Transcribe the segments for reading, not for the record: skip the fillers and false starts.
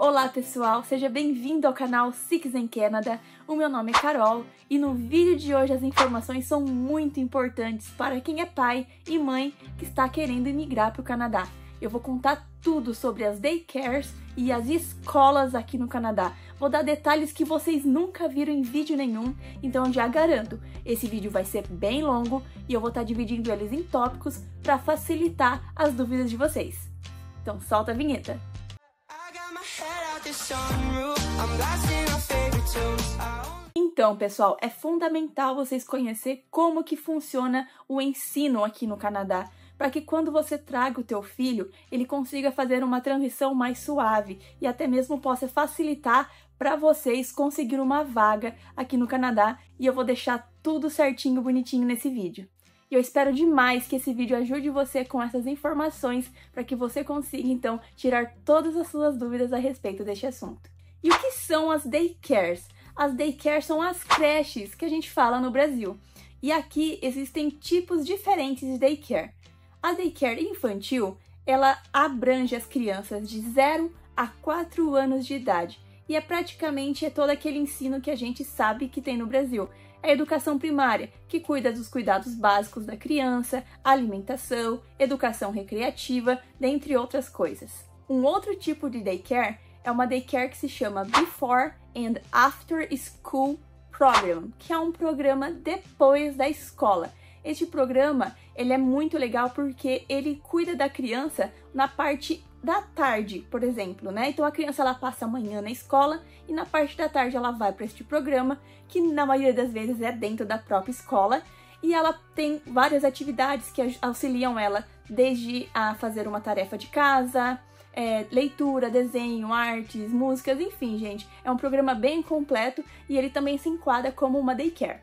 Olá pessoal, seja bem-vindo ao canal Sikhs in Canada. O meu nome é Carol e no vídeo de hoje as informações são muito importantes para quem é pai e mãe que está querendo emigrar para o Canadá. Eu vou contar tudo sobre as daycares e as escolas aqui no Canadá. Vou dar detalhes que vocês nunca viram em vídeo nenhum, então já garanto, esse vídeo vai ser bem longo e eu vou estar dividindo eles em tópicos para facilitar as dúvidas de vocês. Então solta a vinheta! Então, pessoal, é fundamental vocês conhecerem como que funciona o ensino aqui no Canadá, para que quando você traga o teu filho, ele consiga fazer uma transição mais suave e até mesmo possa facilitar para vocês conseguir uma vaga aqui no Canadá, e eu vou deixar tudo certinho, bonitinho nesse vídeo. E eu espero demais que esse vídeo ajude você com essas informações para que você consiga, então, tirar todas as suas dúvidas a respeito deste assunto. E o que são as daycares? As daycares são as creches que a gente fala no Brasil. E aqui existem tipos diferentes de daycare. A daycare infantil, ela abrange as crianças de 0 a 4 anos de idade. E praticamente todo aquele ensino que a gente sabe que tem no Brasil. A educação primária, que cuida dos cuidados básicos da criança, alimentação, educação recreativa, dentre outras coisas. Um outro tipo de daycare é uma daycare que se chama Before and After School Program, que é um programa depois da escola. Este programa ele é muito legal porque ele cuida da criança na parte da tarde, por exemplo, né? Então a criança ela passa a manhã na escola e na parte da tarde ela vai para este programa, que na maioria das vezes é dentro da própria escola, e ela tem várias atividades que auxiliam ela, desde a fazer uma tarefa de casa, leitura, desenho, artes, músicas, enfim, gente. É um programa bem completo e ele também se enquadra como uma daycare.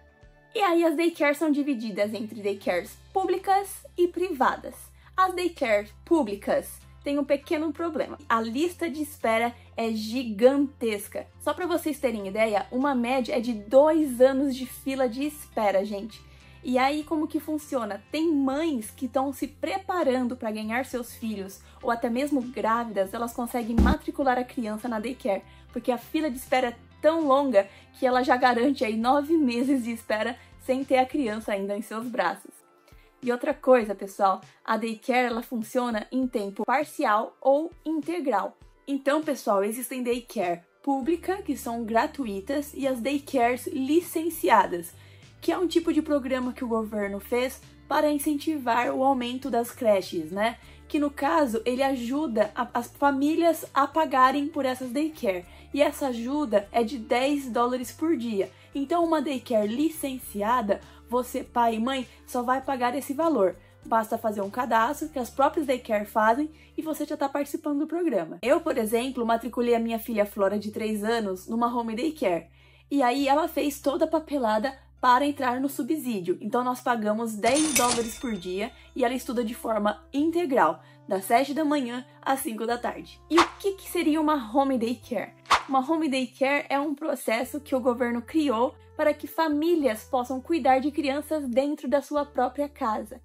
E aí as daycares são divididas entre daycares públicas e privadas. As daycares públicas têm um pequeno problema. A lista de espera é gigantesca. Só para vocês terem ideia, uma média é de 2 anos de fila de espera, gente. E aí como que funciona? Tem mães que estão se preparando para ganhar seus filhos, ou até mesmo grávidas, elas conseguem matricular a criança na daycare, porque a fila de espera é tão longa que ela já garante aí 9 meses de espera sem ter a criança ainda em seus braços. E outra coisa, pessoal, a daycare ela funciona em tempo parcial ou integral. Então, pessoal, existem daycare pública, que são gratuitas, e as daycares licenciadas, que é um tipo de programa que o governo fez para incentivar o aumento das creches, né? Que no caso, ele ajuda as famílias a pagarem por essas daycare. E essa ajuda é de $10 por dia. Então, uma daycare licenciada, você, pai e mãe, só vai pagar esse valor. Basta fazer um cadastro que as próprias daycare fazem e você já está participando do programa. Eu, por exemplo, matriculei a minha filha Flora de 3 anos numa home daycare. E aí ela fez toda a papelada para entrar no subsídio. Então nós pagamos $10 por dia e ela estuda de forma integral, das 7 da manhã às 5 da tarde. E o que seria uma home daycare? Uma home daycare é um processo que o governo criou para que famílias possam cuidar de crianças dentro da sua própria casa.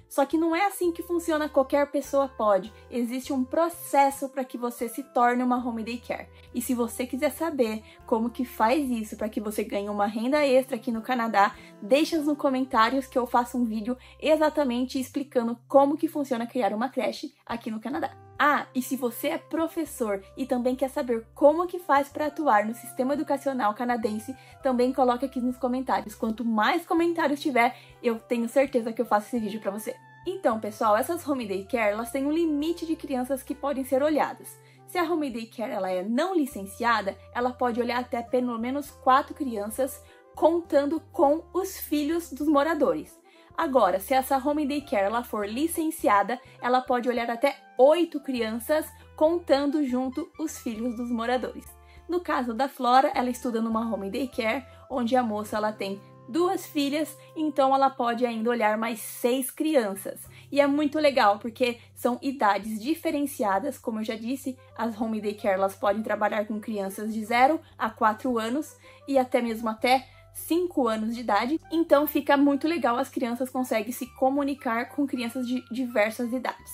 Só que não é assim que funciona, qualquer pessoa pode. Existe um processo para que você se torne uma home daycare. E se você quiser saber como que faz isso para que você ganhe uma renda extra aqui no Canadá, deixa nos comentários que eu faço um vídeo exatamente explicando como que funciona criar uma creche aqui no Canadá. Ah, e se você é professor e também quer saber como que faz para atuar no sistema educacional canadense, também coloque aqui nos comentários. Quanto mais comentários tiver, eu tenho certeza que eu faço esse vídeo para você. Então, pessoal, essas home daycare, elas têm um limite de crianças que podem ser olhadas. Se a home daycare ela é não licenciada, ela pode olhar até pelo menos 4 crianças, contando com os filhos dos moradores. Agora, se essa home daycare ela for licenciada, ela pode olhar até 8 crianças, contando junto os filhos dos moradores. No caso da Flora, ela estuda numa home daycare, onde a moça ela tem 2 filhas, então ela pode ainda olhar mais 6 crianças. E é muito legal, porque são idades diferenciadas, como eu já disse, as home daycare elas podem trabalhar com crianças de 0 a 4 anos e até mesmo até 5 anos de idade, então fica muito legal, as crianças conseguem se comunicar com crianças de diversas idades.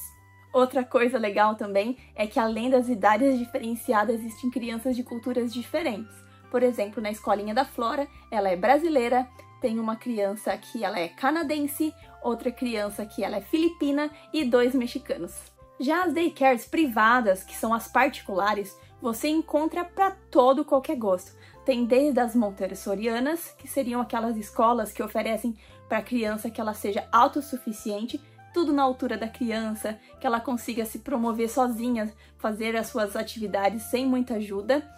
Outra coisa legal também é que além das idades diferenciadas, existem crianças de culturas diferentes. Por exemplo, na escolinha da Flora, ela é brasileira, tem uma criança que ela é canadense, outra criança que ela é filipina e 2 mexicanos. Já as daycares privadas, que são as particulares, você encontra para todo qualquer gosto. Tem desde as montessorianas, que seriam aquelas escolas que oferecem para a criança que ela seja autossuficiente, tudo na altura da criança, que ela consiga se promover sozinha, fazer as suas atividades sem muita ajuda.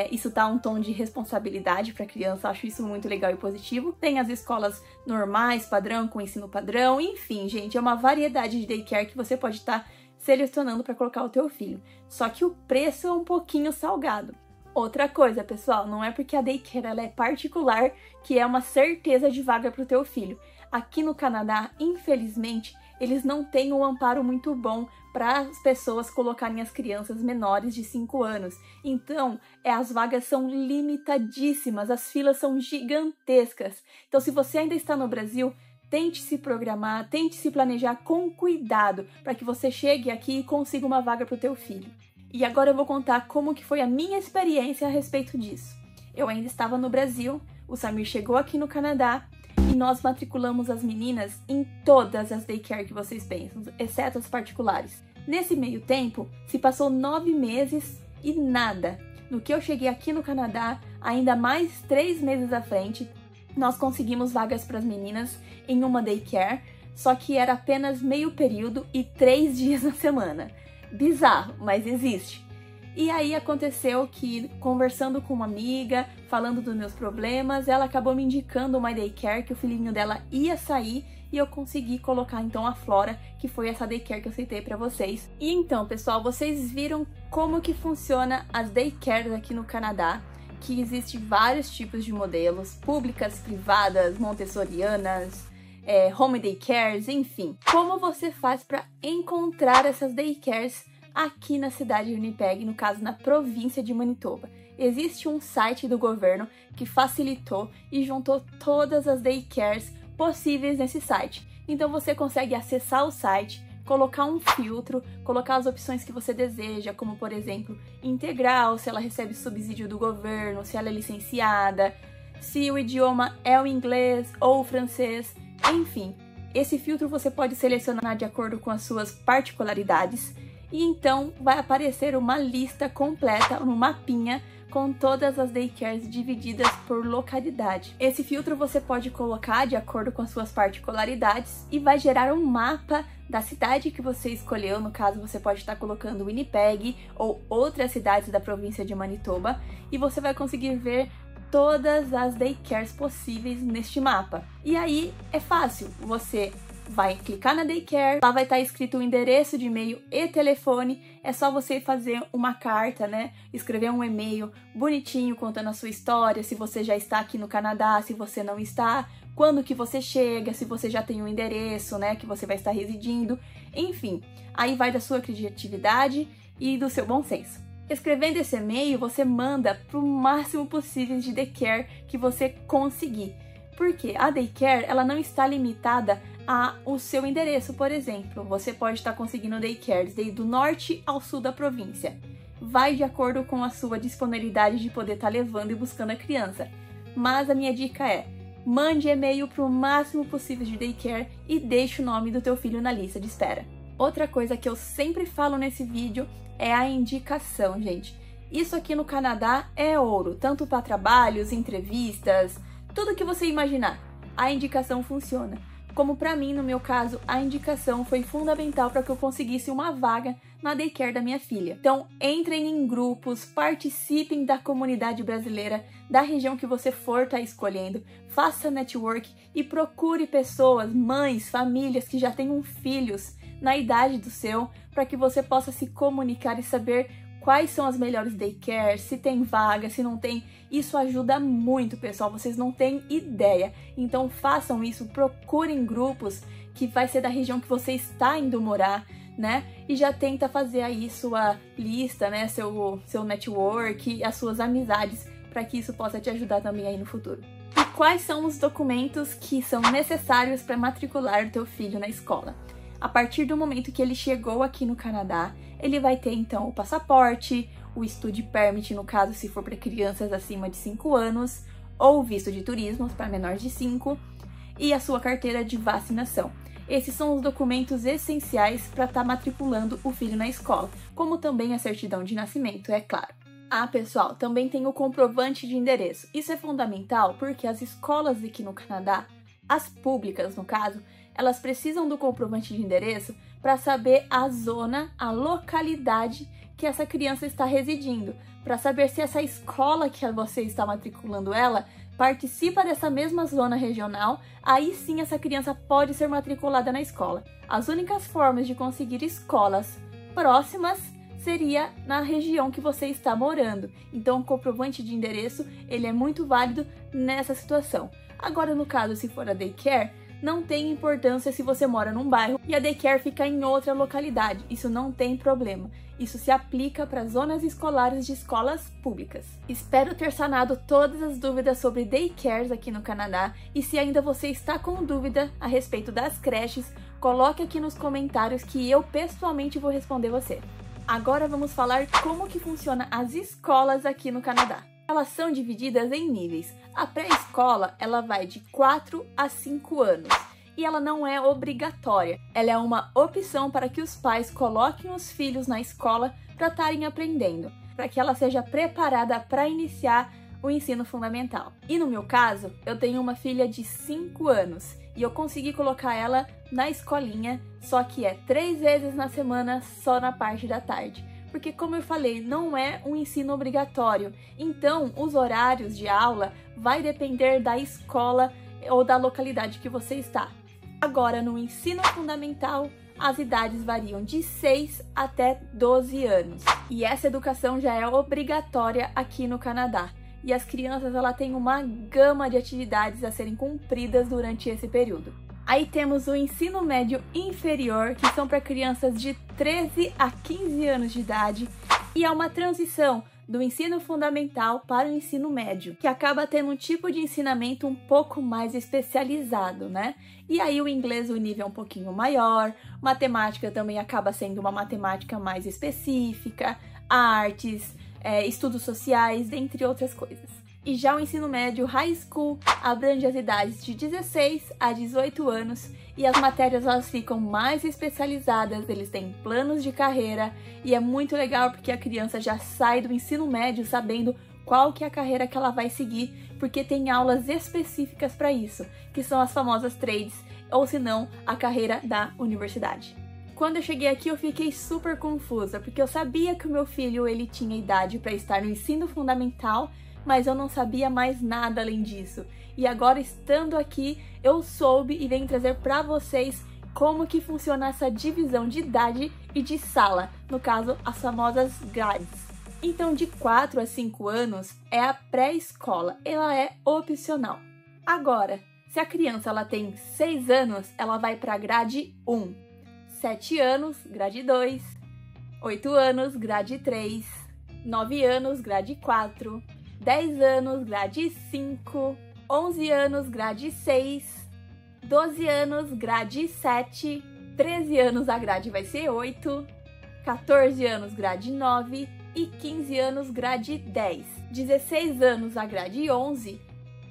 Isso dá um tom de responsabilidade para a criança, acho isso muito legal e positivo. Tem as escolas normais, padrão, com ensino padrão, enfim, gente, é uma variedade de daycare que você pode estar selecionando para colocar o teu filho. Só que o preço é um pouquinho salgado. Outra coisa, pessoal, não é porque a daycare ela é particular que é uma certeza de vaga para o teu filho. Aqui no Canadá, infelizmente, eles não têm um amparo muito bom para as pessoas colocarem as crianças menores de 5 anos. Então, as vagas são limitadíssimas, as filas são gigantescas. Então, se você ainda está no Brasil, tente se programar, tente se planejar com cuidado para que você chegue aqui e consiga uma vaga para o teu filho. E agora eu vou contar como que foi a minha experiência a respeito disso. Eu ainda estava no Brasil, o Samir chegou aqui no Canadá e nós matriculamos as meninas em todas as daycare que vocês pensam, exceto as particulares. Nesse meio tempo, se passou 9 meses e nada. No que eu cheguei aqui no Canadá, ainda mais 3 meses à frente, nós conseguimos vagas para as meninas em uma daycare, só que era apenas meio período e 3 dias na semana. Bizarro, mas existe. E aí aconteceu que, conversando com uma amiga, falando dos meus problemas, ela acabou me indicando uma daycare que o filhinho dela ia sair e eu consegui colocar então a Flora, que foi essa daycare que eu citei pra vocês. E então, pessoal, vocês viram como que funciona as daycares aqui no Canadá, que existem vários tipos de modelos, públicas, privadas, montessorianas, home daycares, enfim. Como você faz para encontrar essas daycares aqui na cidade de Winnipeg, no caso na província de Manitoba? Existe um site do governo que facilitou e juntou todas as daycares possíveis nesse site. Então você consegue acessar o site, colocar um filtro, colocar as opções que você deseja, como por exemplo, integral, se ela recebe subsídio do governo, se ela é licenciada, se o idioma é o inglês ou o francês, enfim. Esse filtro você pode selecionar de acordo com as suas particularidades e então vai aparecer uma lista completa, um mapinha com todas as daycares divididas por localidade. Esse filtro você pode colocar de acordo com as suas particularidades e vai gerar um mapa da cidade que você escolheu. No caso, você pode estar colocando Winnipeg ou outras cidades da província de Manitoba e você vai conseguir ver todas as daycares possíveis neste mapa. E aí é fácil, você vai clicar na daycare, lá vai estar escrito o endereço de e-mail e telefone, é só você fazer uma carta, né? Escrever um e-mail bonitinho contando a sua história, se você já está aqui no Canadá, se você não está, quando que você chega, se você já tem um endereço, né, que você vai estar residindo, enfim. Aí vai da sua criatividade e do seu bom senso. Escrevendo esse e-mail, você manda para o máximo possível de daycare que você conseguir. Porque a daycare, ela não está limitada ao seu endereço, por exemplo. Você pode estar conseguindo daycares desde o norte ao sul da província. Vai de acordo com a sua disponibilidade de poder estar levando e buscando a criança. Mas a minha dica é, mande e-mail para o máximo possível de daycare e deixe o nome do teu filho na lista de espera. Outra coisa que eu sempre falo nesse vídeo é a indicação, gente. Isso aqui no Canadá é ouro, tanto para trabalhos, entrevistas, tudo que você imaginar. A indicação funciona. Como para mim, no meu caso, a indicação foi fundamental para que eu conseguisse uma vaga na daycare da minha filha. Então, entrem em grupos, participem da comunidade brasileira, da região que você for estar escolhendo, faça network e procure pessoas, mães, famílias que já tenham filhos na idade do seu, para que você possa se comunicar e saber quais são as melhores daycares, se tem vaga, se não tem. Isso ajuda muito, pessoal, vocês não têm ideia. Então façam isso, procurem grupos que vai ser da região que você está indo morar, né? E já tenta fazer aí sua lista, né? Seu network, as suas amizades, para que isso possa te ajudar também aí no futuro. E quais são os documentos que são necessários para matricular o teu filho na escola? A partir do momento que ele chegou aqui no Canadá, ele vai ter então o passaporte, o Study Permit, no caso se for para crianças acima de 5 anos, ou o visto de turismo para menores de 5, e a sua carteira de vacinação. Esses são os documentos essenciais para estar matriculando o filho na escola, como também a certidão de nascimento, é claro. Ah, pessoal, também tem o comprovante de endereço. Isso é fundamental porque as escolas aqui no Canadá, as públicas no caso, elas precisam do comprovante de endereço para saber a zona, a localidade que essa criança está residindo, para saber se essa escola que você está matriculando ela participa dessa mesma zona regional, aí sim essa criança pode ser matriculada na escola. As únicas formas de conseguir escolas próximas seria na região que você está morando. Então o comprovante de endereço, ele é muito válido nessa situação. Agora, no caso, se for a daycare, não tem importância se você mora num bairro e a daycare fica em outra localidade. Isso não tem problema. Isso se aplica para zonas escolares de escolas públicas. Espero ter sanado todas as dúvidas sobre daycares aqui no Canadá. E se ainda você está com dúvida a respeito das creches, coloque aqui nos comentários que eu pessoalmente vou responder você. Agora vamos falar como que funciona as escolas aqui no Canadá. Elas são divididas em níveis. A pré-escola, ela vai de 4 a 5 anos e ela não é obrigatória. Ela é uma opção para que os pais coloquem os filhos na escola para estarem aprendendo, para que ela seja preparada para iniciar o ensino fundamental. E no meu caso, eu tenho uma filha de 5 anos e eu consegui colocar ela na escolinha, só que é 3 vezes na semana, só na parte da tarde. Porque, como eu falei, não é um ensino obrigatório. Então, os horários de aula vai depender da escola ou da localidade que você está. Agora, no ensino fundamental, as idades variam de 6 até 12 anos. E essa educação já é obrigatória aqui no Canadá. E as crianças, ela têm uma gama de atividades a serem cumpridas durante esse período. Aí temos o ensino médio inferior, que são para crianças de 13 a 15 anos de idade, e é uma transição do ensino fundamental para o ensino médio, que acaba tendo um tipo de ensinamento um pouco mais especializado, né? E aí o inglês, o nível é um pouquinho maior, matemática também acaba sendo uma matemática mais específica, artes, estudos sociais, dentre outras coisas. E já o ensino médio high school abrange as idades de 16 a 18 anos e as matérias elas ficam mais especializadas, eles têm planos de carreira e é muito legal porque a criança já sai do ensino médio sabendo qual que é a carreira que ela vai seguir, porque tem aulas específicas para isso, que são as famosas trades ou se não, a carreira da universidade. Quando eu cheguei aqui eu fiquei super confusa, porque eu sabia que o meu filho ele tinha idade para estar no ensino fundamental, mas eu não sabia mais nada além disso. E agora, estando aqui, eu soube e venho trazer para vocês como que funciona essa divisão de idade e de sala, no caso, as famosas grades. Então, de 4 a 5 anos é a pré-escola, ela é opcional. Agora, se a criança ela tem 6 anos, ela vai para a grade 1, 7 anos, grade 2, 8 anos, grade 3, 9 anos, grade 4, 10 anos, grade 5, 11 anos, grade 6, 12 anos, grade 7, 13 anos a grade vai ser 8, 14 anos, grade 9 e 15 anos, grade 10, 16 anos a grade 11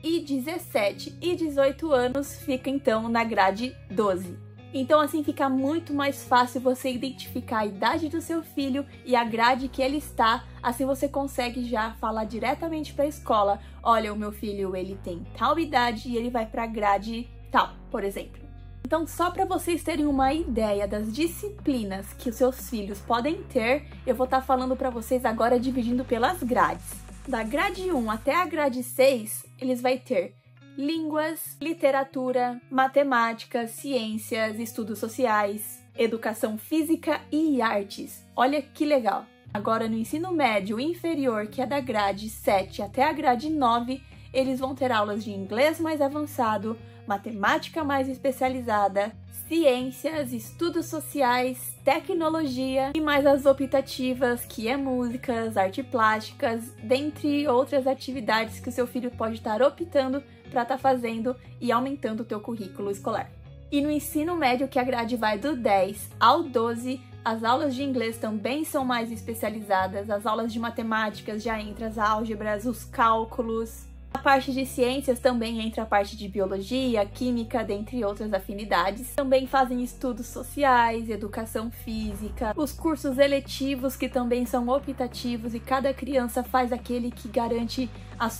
e 17 e 18 anos fica então na grade 12. Então assim fica muito mais fácil você identificar a idade do seu filho e a grade que ele está, assim você consegue já falar diretamente para a escola, olha, o meu filho ele tem tal idade e ele vai para a grade tal, por exemplo. Então só para vocês terem uma ideia das disciplinas que os seus filhos podem ter, eu vou estar falando para vocês agora dividindo pelas grades. Da grade 1 até a grade 6, eles vão ter línguas, literatura, matemática, ciências, estudos sociais, educação física e artes. Olha que legal! Agora, no ensino médio inferior, que é da grade 7 até a grade 9, eles vão ter aulas de inglês mais avançado, matemática mais especializada, ciências, estudos sociais, tecnologia e mais as optativas, que é músicas, artes plásticas, dentre outras atividades que o seu filho pode estar optando para estar fazendo e aumentando o teu currículo escolar. E no ensino médio, que a grade vai do 10 ao 12, as aulas de inglês também são mais especializadas, as aulas de matemáticas já entram as álgebras, os cálculos. A parte de ciências também entra a parte de biologia, química, dentre outras afinidades. Também fazem estudos sociais, educação física, os cursos eletivos que também são optativos e cada criança faz aquele que garante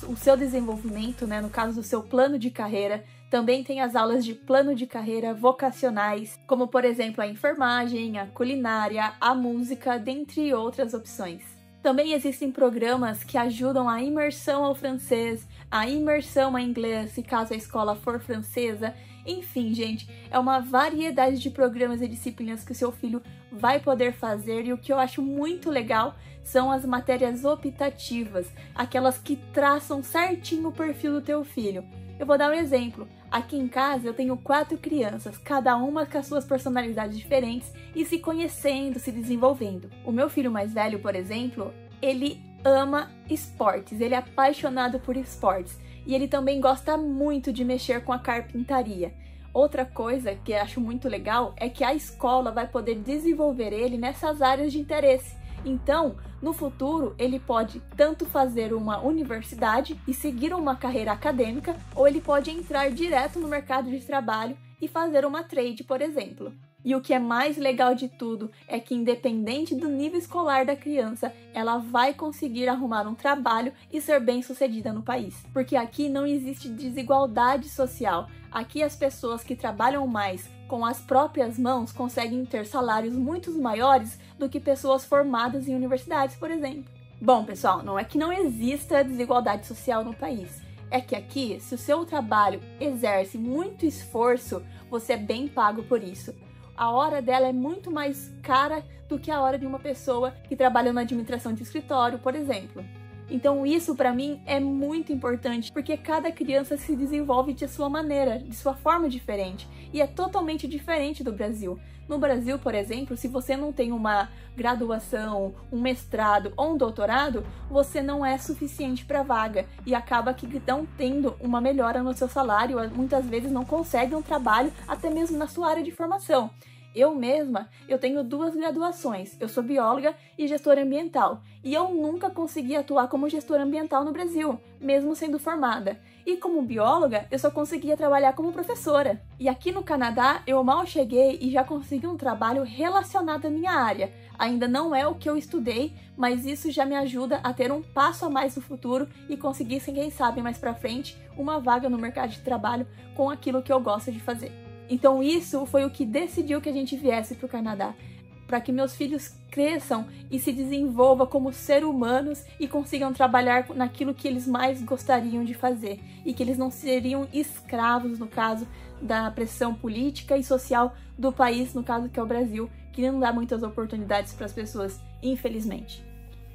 o seu desenvolvimento, né? No caso do seu plano de carreira. Também tem as aulas de plano de carreira vocacionais, como por exemplo a enfermagem, a culinária, a música, dentre outras opções. Também existem programas que ajudam a imersão ao francês, a imersão ao inglês, se caso a escola for francesa. Enfim, gente, é uma variedade de programas e disciplinas que o seu filho vai poder fazer, e o que eu acho muito legal são as matérias optativas, aquelas que traçam certinho o perfil do teu filho. Eu vou dar um exemplo. Aqui em casa eu tenho 4 crianças, cada uma com as suas personalidades diferentes e se conhecendo, se desenvolvendo. O meu filho mais velho, por exemplo, ele ama esportes, ele é apaixonado por esportes e ele também gosta muito de mexer com a carpintaria. Outra coisa que eu acho muito legal é que a escola vai poder desenvolver ele nessas áreas de interesse. Então, no futuro, ele pode tanto fazer uma universidade e seguir uma carreira acadêmica, ou ele pode entrar direto no mercado de trabalho e fazer uma trade, por exemplo. E o que é mais legal de tudo é que, independente do nível escolar da criança, ela vai conseguir arrumar um trabalho e ser bem-sucedida no país. Porque aqui não existe desigualdade social. Aqui as pessoas que trabalham mais com as próprias mãos conseguem ter salários muito maiores do que pessoas formadas em universidades, por exemplo. Bom, pessoal, não é que não exista desigualdade social no país. É que aqui, se o seu trabalho exerce muito esforço, você é bem pago por isso. A hora dela é muito mais cara do que a hora de uma pessoa que trabalha na administração de escritório, por exemplo. Então isso para mim é muito importante, porque cada criança se desenvolve de sua maneira, de sua forma diferente, e é totalmente diferente do Brasil. No Brasil, por exemplo, se você não tem uma graduação, um mestrado ou um doutorado, você não é suficiente para vaga e acaba que não tendo uma melhora no seu salário, muitas vezes não consegue um trabalho até mesmo na sua área de formação. Eu mesma, eu tenho 2 graduações, eu sou bióloga e gestora ambiental, e eu nunca consegui atuar como gestora ambiental no Brasil, mesmo sendo formada. E como bióloga, eu só conseguia trabalhar como professora. E aqui no Canadá, eu mal cheguei e já consegui um trabalho relacionado à minha área. Ainda não é o que eu estudei, mas isso já me ajuda a ter um passo a mais no futuro e conseguir, quem sabe, mais pra frente, uma vaga no mercado de trabalho com aquilo que eu gosto de fazer. Então isso foi o que decidiu que a gente viesse para o Canadá, para que meus filhos cresçam e se desenvolvam como seres humanos e consigam trabalhar naquilo que eles mais gostariam de fazer e que eles não seriam escravos, no caso, da pressão política e social do país, no caso que é o Brasil, que não dá muitas oportunidades para as pessoas, infelizmente.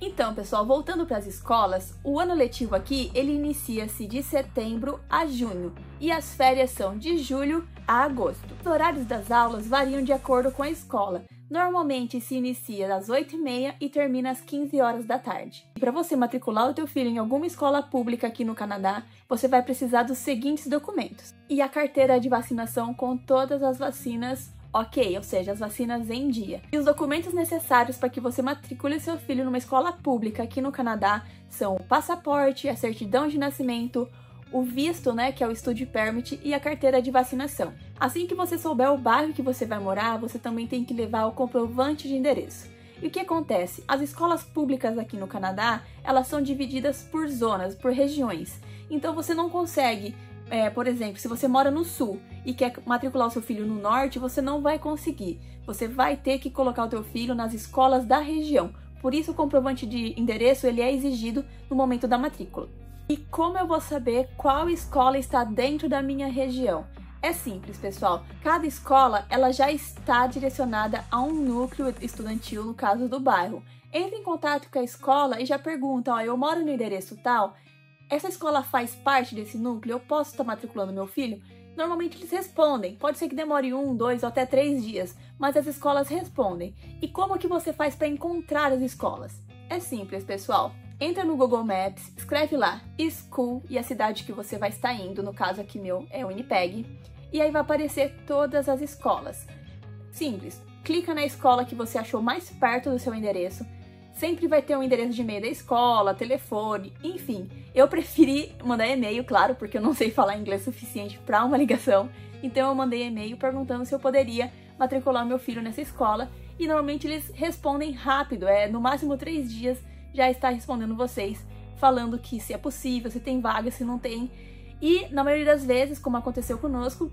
Então, pessoal, voltando para as escolas, o ano letivo aqui, ele inicia-se de setembro a junho e as férias são de julho a agosto. Os horários das aulas variam de acordo com a escola. Normalmente se inicia às 8h30 e termina às 15 horas da tarde. E para você matricular o teu filho em alguma escola pública aqui no Canadá, você vai precisar dos seguintes documentos: e a carteira de vacinação com todas as vacinas ok, ou seja, as vacinas em dia. E os documentos necessários para que você matricule seu filho numa escola pública aqui no Canadá são o passaporte, a certidão de nascimento, o visto, que é o Study Permit, e a carteira de vacinação. Assim que você souber o bairro que você vai morar, você também tem que levar o comprovante de endereço. E o que acontece? As escolas públicas aqui no Canadá, elas são divididas por zonas, por regiões. Então você não consegue, por exemplo, se você mora no sul e quer matricular o seu filho no norte, você não vai conseguir. Você vai ter que colocar o teu filho nas escolas da região. Por isso o comprovante de endereço ele é exigido no momento da matrícula. E como eu vou saber qual escola está dentro da minha região? É simples, pessoal. Cada escola ela já está direcionada a um núcleo estudantil, no caso do bairro. Entre em contato com a escola e já pergunta, eu moro no endereço tal, essa escola faz parte desse núcleo? Eu posso estar matriculando meu filho? Normalmente eles respondem. Pode ser que demore 1, 2 ou até 3 dias, mas as escolas respondem. E como que você faz para encontrar as escolas? É simples, pessoal. Entra no Google Maps, escreve lá School e a cidade que você vai estar indo, no caso aqui meu é Winnipeg, e aí vai aparecer todas as escolas. Simples, clica na escola que você achou mais perto do seu endereço. Sempre vai ter um endereço de e-mail da escola, telefone, enfim. Eu preferi mandar e-mail, claro, porque eu não sei falar inglês suficiente para uma ligação. Então eu mandei e-mail perguntando se eu poderia matricular meu filho nessa escola. E normalmente eles respondem rápido, no máximo 3 dias já está respondendo vocês, falando que se é possível, se tem vaga, se não tem. E na maioria das vezes, como aconteceu conosco,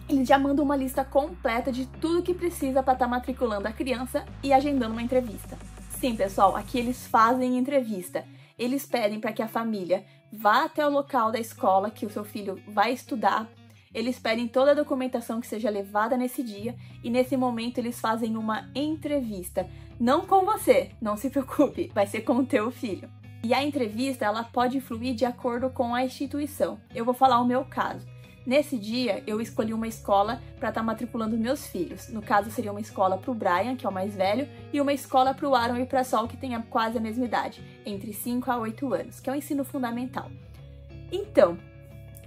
eles já mandam uma lista completa de tudo que precisa para estar matriculando a criança e agendando uma entrevista. Sim, pessoal, aqui eles fazem entrevista. Eles pedem para que a família vá até o local da escola que o seu filho vai estudar. Eles pedem toda a documentação que seja levada nesse dia e nesse momento eles fazem uma entrevista. Não com você, não se preocupe, vai ser com o teu filho. E a entrevista, ela pode fluir de acordo com a instituição. Eu vou falar o meu caso. Nesse dia, eu escolhi uma escola para estar matriculando meus filhos. No caso, seria uma escola para o Brian, que é o mais velho, e uma escola para o Aaron e para a Sol, que tem quase a mesma idade, entre 5 a 8 anos, que é o ensino fundamental. Então,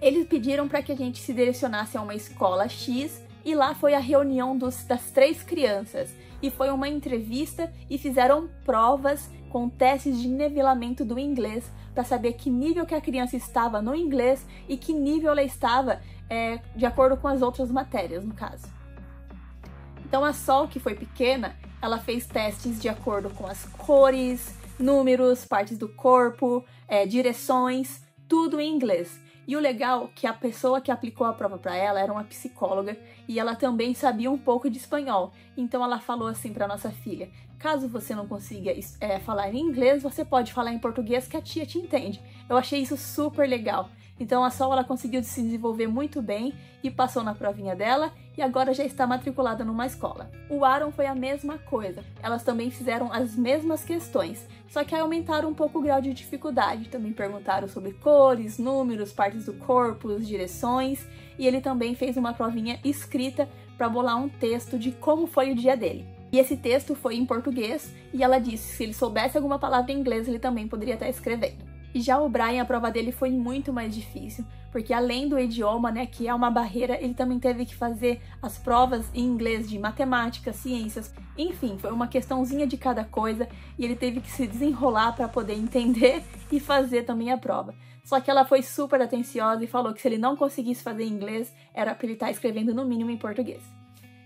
eles pediram para que a gente se direcionasse a uma escola X, e lá foi a reunião das 3 crianças. E foi uma entrevista e fizeram provas com testes de nivelamento do inglês para saber que nível que a criança estava no inglês e que nível ela estava de acordo com as outras matérias, no caso. Então a Sol, que foi pequena, ela fez testes de acordo com as cores, números, partes do corpo, direções, tudo em inglês. E o legal é que a pessoa que aplicou a prova para ela era uma psicóloga e ela também sabia um pouco de espanhol. Então ela falou assim para nossa filha: caso você não consiga falar em inglês, você pode falar em português que a tia te entende. Eu achei isso super legal. Então a Sol, ela conseguiu se desenvolver muito bem e passou na provinha dela e agora já está matriculada numa escola. O Aaron foi a mesma coisa. Elas também fizeram as mesmas questões, só que aí aumentaram um pouco o grau de dificuldade. Também perguntaram sobre cores, números, partes do corpo, direções, e ele também fez uma provinha escrita para bolar um texto de como foi o dia dele. E esse texto foi em português e ela disse que se ele soubesse alguma palavra em inglês, ele também poderia estar escrevendo. E já o Brian, a prova dele foi muito mais difícil, porque além do idioma, que é uma barreira, ele também teve que fazer as provas em inglês de matemática, ciências, enfim, foi uma questãozinha de cada coisa e ele teve que se desenrolar para poder entender e fazer também a prova. Só que ela foi super atenciosa e falou que se ele não conseguisse fazer em inglês, era para ele estar escrevendo no mínimo em português.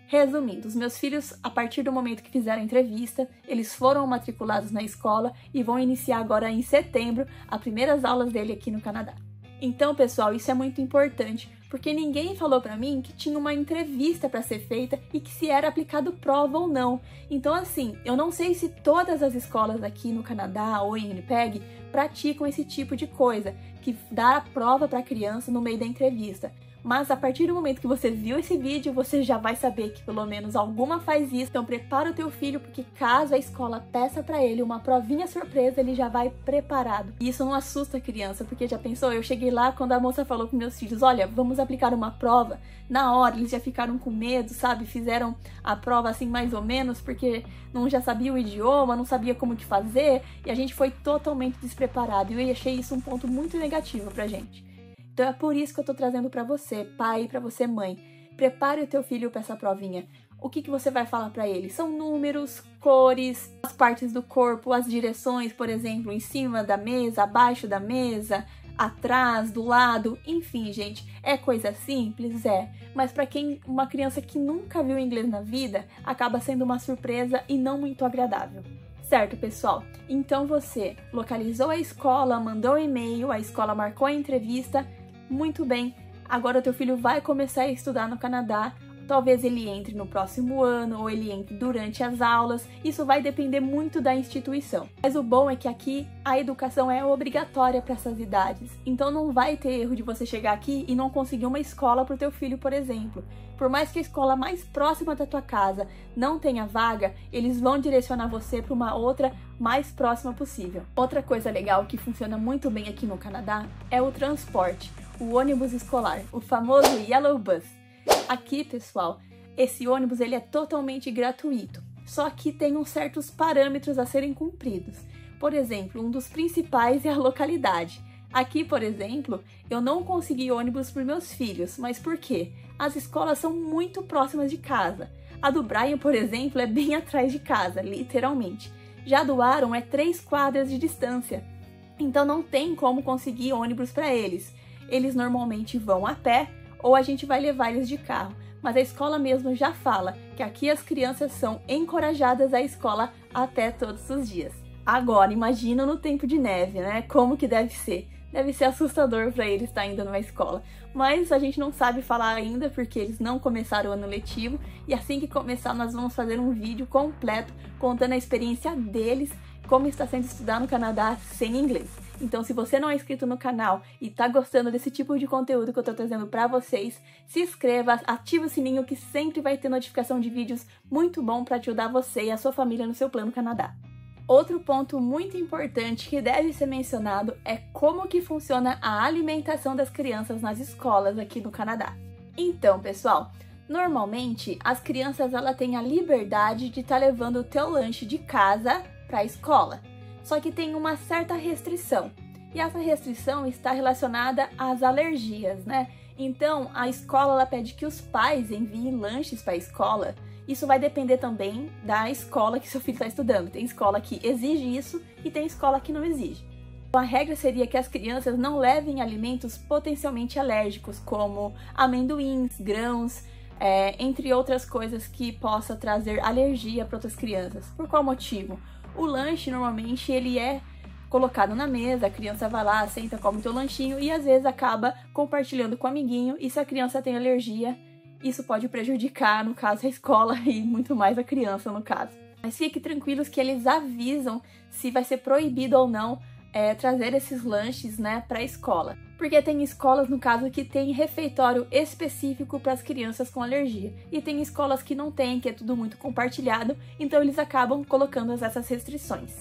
Resumindo, os meus filhos, a partir do momento que fizeram a entrevista, eles foram matriculados na escola e vão iniciar agora em setembro as primeiras aulas dele aqui no Canadá. Então, pessoal, isso é muito importante, porque ninguém falou pra mim que tinha uma entrevista para ser feita e que se era aplicado prova ou não. Então, assim, eu não sei se todas as escolas aqui no Canadá ou em Winnipeg praticam esse tipo de coisa, que dá a prova para a criança no meio da entrevista. Mas a partir do momento que você viu esse vídeo, você já vai saber que pelo menos alguma faz isso. Então prepara o teu filho, porque caso a escola peça para ele uma provinha surpresa, ele já vai preparado. E isso não assusta a criança, porque já pensou? Eu cheguei lá quando a moça falou com meus filhos: olha, vamos aplicar uma prova. Na hora eles já ficaram com medo, sabe? Fizeram a prova assim mais ou menos, porque não já sabia o idioma, não sabia como que fazer. E a gente foi totalmente despreparado. E eu achei isso um ponto muito negativo pra gente. Então é por isso que eu tô trazendo para você, pai, e para você, mãe. Prepare o teu filho para essa provinha. O que você vai falar para ele? São números, cores, as partes do corpo, as direções, por exemplo, em cima da mesa, abaixo da mesa, atrás, do lado, enfim, gente, é coisa simples, mas para uma criança que nunca viu inglês na vida, acaba sendo uma surpresa e não muito agradável. Certo, pessoal? Então você localizou a escola, mandou um e-mail, a escola marcou a entrevista. Muito bem, agora o teu filho vai começar a estudar no Canadá. Talvez ele entre no próximo ano ou ele entre durante as aulas. Isso vai depender muito da instituição. Mas o bom é que aqui a educação é obrigatória para essas idades. Então não vai ter erro de você chegar aqui e não conseguir uma escola para o teu filho, por exemplo. Por mais que a escola mais próxima da tua casa não tenha vaga, eles vão direcionar você para uma outra mais próxima possível. Outra coisa legal que funciona muito bem aqui no Canadá é o transporte, o ônibus escolar, o famoso Yellow Bus. Aqui, pessoal, esse ônibus ele é totalmente gratuito, só que tem uns certos parâmetros a serem cumpridos. Por exemplo, um dos principais é a localidade. Aqui, por exemplo, eu não consegui ônibus para meus filhos, mas por quê? as escolas são muito próximas de casa. A do Brian, por exemplo, é bem atrás de casa, literalmente. Já a do Aaron é 3 quadras de distância, então não tem como conseguir ônibus para eles. Eles normalmente vão a pé ou a gente vai levar eles de carro. Mas a escola mesmo já fala que aqui as crianças são encorajadas à escola a pé todos os dias. Agora, imagina no tempo de neve, né? Como que deve ser? Deve ser assustador para eles estar indo numa escola. Mas a gente não sabe falar ainda porque eles não começaram o ano letivo. E assim que começar, nós vamos fazer um vídeo completo contando a experiência deles, como está sendo estudar no Canadá sem inglês. Então, se você não é inscrito no canal e tá gostando desse tipo de conteúdo que eu tô trazendo pra vocês, se inscreva, ative o sininho que sempre vai ter notificação de vídeos muito bom pra ajudar você e a sua família no seu plano Canadá. Outro ponto muito importante que deve ser mencionado é como que funciona a alimentação das crianças nas escolas aqui no Canadá. Então, pessoal, normalmente as crianças têm a liberdade de estar levando o teu lanche de casa para a escola. Só que tem uma certa restrição, e essa restrição está relacionada às alergias, né? Então, a escola pede que os pais enviem lanches para a escola. Isso vai depender também da escola que seu filho está estudando. Tem escola que exige isso e tem escola que não exige. Então, a regra seria que as crianças não levem alimentos potencialmente alérgicos, como amendoins, grãos, entre outras coisas que possa trazer alergia para outras crianças. Por qual motivo? O lanche, normalmente, ele é colocado na mesa, a criança vai lá, senta, come o teu lanchinho e às vezes acaba compartilhando com o amiguinho, e se a criança tem alergia, isso pode prejudicar, no caso, a escola e muito mais a criança, no caso. Mas fiquem tranquilos que eles avisam se vai ser proibido ou não trazer esses lanches, né, para a escola. Porque tem escolas, no caso, que tem refeitório específico para as crianças com alergia. E tem escolas que não tem, que é tudo muito compartilhado, então eles acabam colocando essas restrições.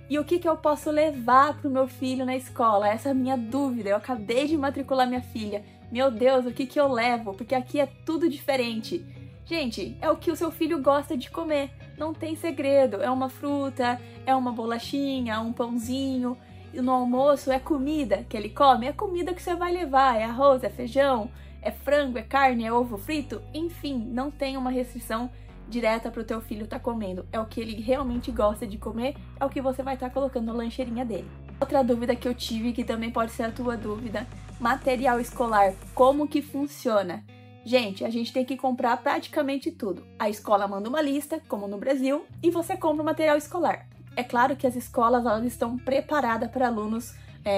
E o que eu posso levar para o meu filho na escola? Essa é a minha dúvida. Eu acabei de matricular minha filha. Meu Deus, o que eu levo? Porque aqui é tudo diferente. Gente, é o que o seu filho gosta de comer. Não tem segredo. É uma fruta, é uma bolachinha, um pãozinho. E no almoço é comida que ele come, é comida que você vai levar, é arroz, é feijão, é frango, é carne, é ovo frito, enfim, não tem uma restrição direta para o teu filho estar comendo. É o que ele realmente gosta de comer, é o que você vai estar colocando na lancheirinha dele. Outra dúvida que eu tive, que também pode ser a tua dúvida, material escolar, como que funciona? Gente, a gente tem que comprar praticamente tudo. A escola manda uma lista, como no Brasil, e você compra o material escolar. É claro que as escolas estão preparadas para alunos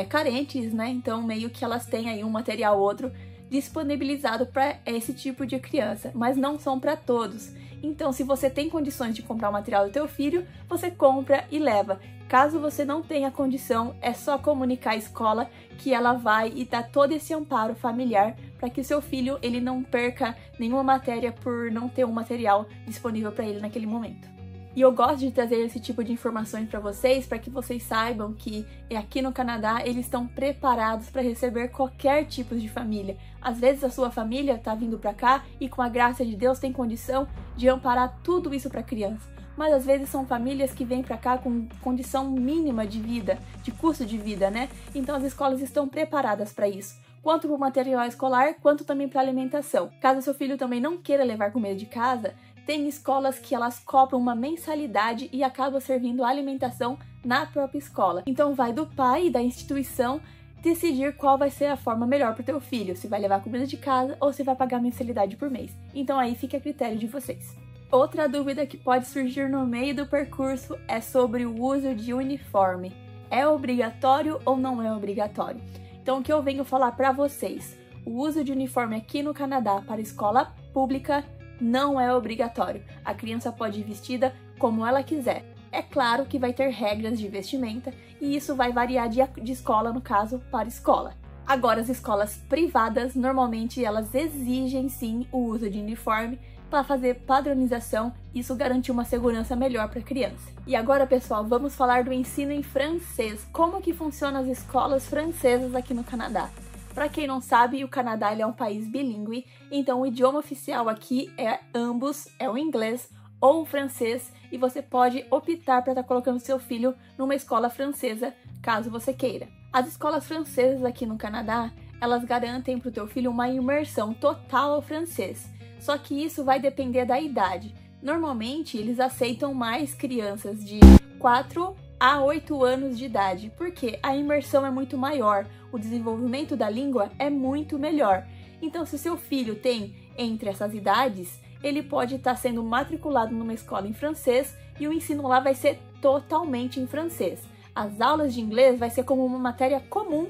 carentes, né? Então, meio que elas têm aí um material ou outro disponibilizado para esse tipo de criança, mas não são para todos. Então, se você tem condições de comprar o material do teu filho, você compra e leva. Caso você não tenha condição, é só comunicar à escola que ela vai e dar todo esse amparo familiar para que o seu filho ele não perca nenhuma matéria por não ter um material disponível para ele naquele momento. E eu gosto de trazer esse tipo de informações para vocês que vocês saibam que aqui no Canadá eles estão preparados para receber qualquer tipo de família. Às vezes a sua família está vindo para cá e com a graça de Deus tem condição de amparar tudo isso para a criança. Mas às vezes são famílias que vêm para cá com condição mínima de vida, de custo de vida, né? Então as escolas estão preparadas para isso. Quanto para o material escolar, quanto também para alimentação. Caso seu filho também não queira levar comida de casa, tem escolas que elas cobram uma mensalidade e acabam servindo a alimentação na própria escola. Então vai do pai e da instituição decidir qual vai ser a forma melhor para o teu filho, se vai levar comida de casa ou se vai pagar mensalidade por mês. Então aí fica a critério de vocês. Outra dúvida que pode surgir no meio do percurso é sobre o uso de uniforme. É obrigatório ou não é obrigatório? Então o que eu venho falar para vocês, o uso de uniforme aqui no Canadá para escola pública não é obrigatório. A criança pode ir vestida como ela quiser. É claro que vai ter regras de vestimenta e isso vai variar de escola, no caso, para escola. Agora, as escolas privadas, normalmente elas exigem sim o uso de uniforme para fazer padronização, isso garante uma segurança melhor para a criança. E agora, pessoal, vamos falar do ensino em francês. Como que funcionam as escolas francesas aqui no Canadá? Para quem não sabe, o Canadá ele é um país bilíngue, então o idioma oficial aqui é ambos, é o inglês ou o francês, e você pode optar para estar colocando seu filho numa escola francesa, caso você queira. As escolas francesas aqui no Canadá, elas garantem para o teu filho uma imersão total ao francês. Só que isso vai depender da idade. Normalmente, eles aceitam mais crianças de 4 a 8 anos de idade, porque a imersão é muito maior, o desenvolvimento da língua é muito melhor. Então, se seu filho tem entre essas idades, ele pode estar sendo matriculado numa escola em francês e o ensino lá vai ser totalmente em francês. As aulas de inglês vai ser como uma matéria comum,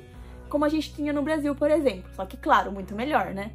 como a gente tinha no Brasil, por exemplo. Só que, claro, muito melhor, né?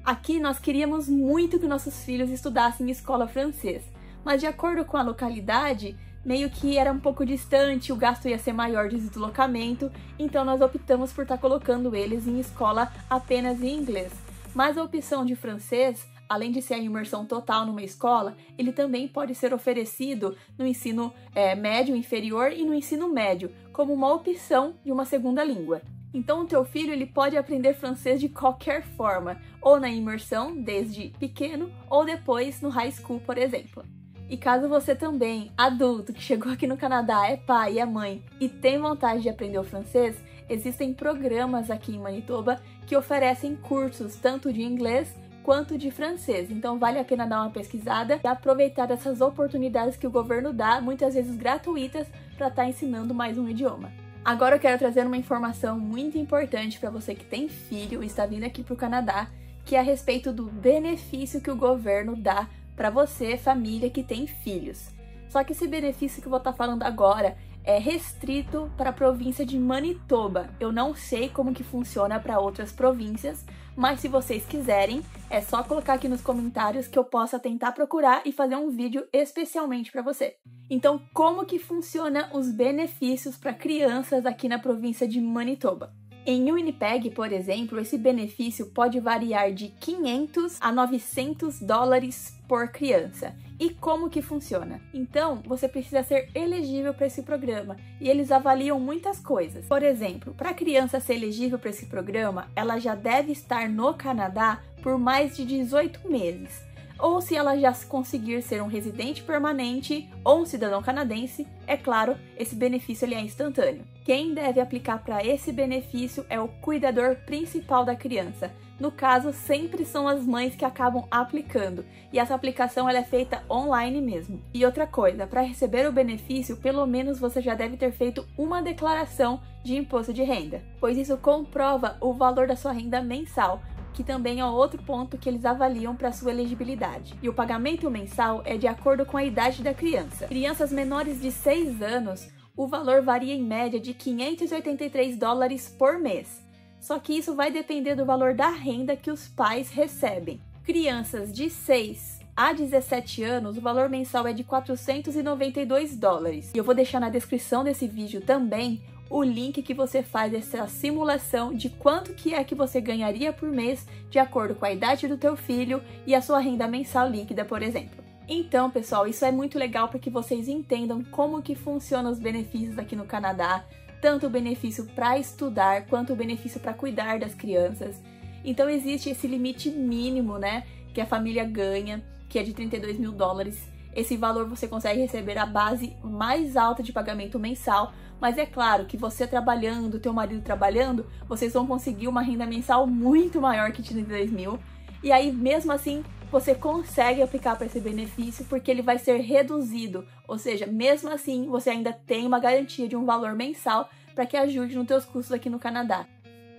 Aqui nós queríamos muito que nossos filhos estudassem em escola francês, mas de acordo com a localidade, meio que era um pouco distante, o gasto ia ser maior de deslocamento, então nós optamos por estar colocando eles em escola apenas em inglês. Mas a opção de francês, além de ser a imersão total numa escola, ele também pode ser oferecido no ensino médio inferior e no ensino médio, como uma opção de uma segunda língua. Então o teu filho ele pode aprender francês de qualquer forma, ou na imersão, desde pequeno, ou depois no high school, por exemplo. E caso você também, adulto, que chegou aqui no Canadá, é pai e é mãe e tem vontade de aprender o francês, existem programas aqui em Manitoba que oferecem cursos tanto de inglês quanto de francês. Então vale a pena dar uma pesquisada e aproveitar essas oportunidades que o governo dá, muitas vezes gratuitas, para estar ensinando mais um idioma. Agora eu quero trazer uma informação muito importante para você que tem filho e está vindo aqui para o Canadá, que é a respeito do benefício que o governo dá para você, família que tem filhos. Só que esse benefício que eu vou estar falando agora é restrito para a província de Manitoba. Eu não sei como que funciona para outras províncias, mas se vocês quiserem, é só colocar aqui nos comentários que eu possa tentar procurar e fazer um vídeo especialmente para você. Então, como que funciona os benefícios para crianças aqui na província de Manitoba? Em Winnipeg, por exemplo, esse benefício pode variar de 500 a 900 dólares por criança. E como que funciona? Então, você precisa ser elegível para esse programa e eles avaliam muitas coisas. Por exemplo, para a criança ser elegível para esse programa, ela já deve estar no Canadá por mais de 18 meses. Ou se ela já conseguir ser um residente permanente ou um cidadão canadense, é claro, esse benefício ele é instantâneo. Quem deve aplicar para esse benefício é o cuidador principal da criança. No caso, sempre são as mães que acabam aplicando, e essa aplicação ela é feita online mesmo. E outra coisa, para receber o benefício, pelo menos você já deve ter feito uma declaração de imposto de renda, pois isso comprova o valor da sua renda mensal, que também é outro ponto que eles avaliam para sua elegibilidade. E o pagamento mensal é de acordo com a idade da criança. Crianças menores de 6 anos, o valor varia em média de 583 dólares por mês. Só que isso vai depender do valor da renda que os pais recebem. Crianças de 6 a 17 anos, o valor mensal é de 492 dólares. E eu vou deixar na descrição desse vídeo também o link que você faz essa simulação de quanto que é que você ganharia por mês de acordo com a idade do teu filho e a sua renda mensal líquida, por exemplo. Então, pessoal, isso é muito legal para que vocês entendam como que funcionam os benefícios aqui no Canadá, tanto o benefício para estudar quanto o benefício para cuidar das crianças. Então existe esse limite mínimo, né, que a família ganha, que é de 32 mil dólares. Esse valor você consegue receber a base mais alta de pagamento mensal, mas é claro que você trabalhando, teu marido trabalhando, vocês vão conseguir uma renda mensal muito maior que 32 mil. E aí, mesmo assim, você consegue aplicar para esse benefício porque ele vai ser reduzido. Ou seja, mesmo assim, você ainda tem uma garantia de um valor mensal para que ajude nos teus custos aqui no Canadá.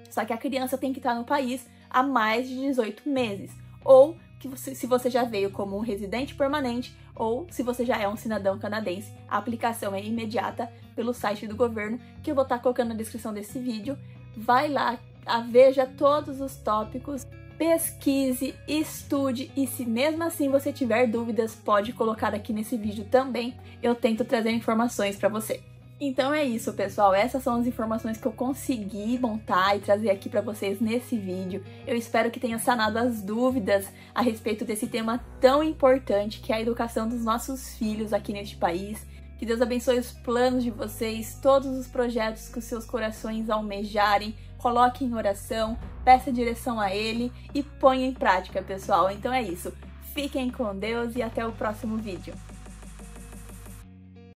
Só que a criança tem que estar no país há mais de 18 meses. Ou se você já veio como um residente permanente, ou se você já é um cidadão canadense, a aplicação é imediata pelo site do governo, que eu vou estar colocando na descrição desse vídeo. Vai lá, veja todos os tópicos, pesquise, estude, e se mesmo assim você tiver dúvidas, pode colocar aqui nesse vídeo também, eu tento trazer informações para você. Então é isso, pessoal, essas são as informações que eu consegui montar e trazer aqui para vocês nesse vídeo. Eu espero que tenha sanado as dúvidas a respeito desse tema tão importante que é a educação dos nossos filhos aqui neste país. Que Deus abençoe os planos de vocês, todos os projetos que os seus corações almejarem. Coloque em oração, peça direção a Ele e ponha em prática, pessoal. Então é isso. Fiquem com Deus e até o próximo vídeo.